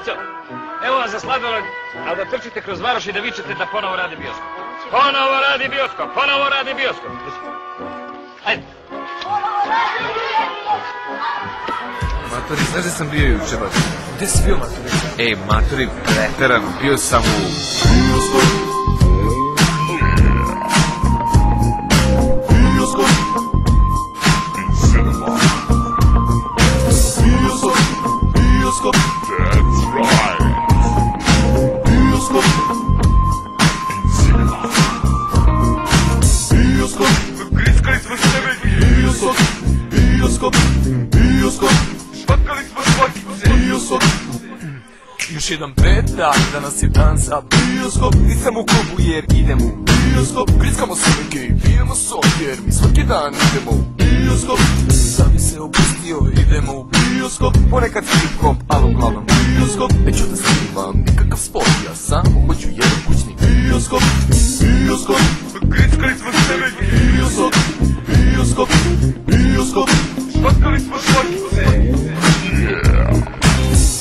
Deco, evo vam za sladoled, ali da trčite kroz varoš i da vičete da ponovo radi bioskop. Ponovo radi bioskop, ponovo radi bioskop. Ajde. Matori, znaš da sam bio juče baš? Gde si bio, Matori? Ej, Matori, preteran, bio sam u... Još jedan petak, danas je dan za bioskop. Nisam u klubu jer idem u bioskop. Grickamo slike i pijemo sok jer mi svaki dan idemo u bioskop. Da bi se opustio, idemo u bioskop. Ponekad hip-hop, ali uglavnom bioskop. Neću da snimam nikakav sport, ja samo hoću jedan kućni bioskop. Bioskop, grickali smo sebe, bioskop. Bioskop, bioskop, špatkali smo šlakice.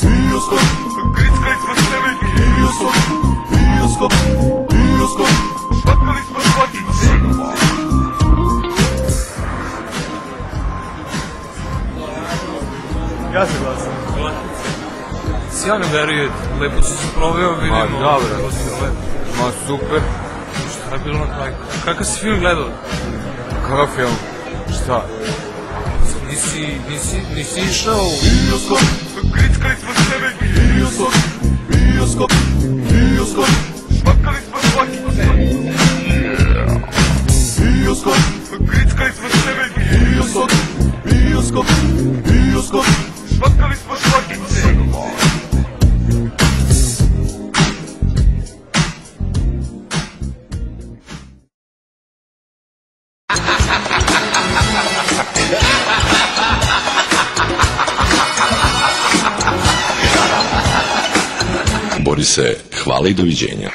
Bioskop, grickali smo sebe, bioskop. Bioskop, bioskop, špatkali smo šlakice. Ja se glasim. Sjajno veruje, lepo si se proveo, vidimo. Ma dobro. Ma super. Šta je bilo na kraju? Kakav si film gledao? Kakav film? Šta? Nisi išao u... Bioskop, grickali smo sebe, bioskop. Bioskop, bioskop, špatkali smo šlakice. Bioskop, grickali smo sebe, bioskop. Bioskop, bioskop, špatkali smo šlakice. Borise, hvala i doviđenja.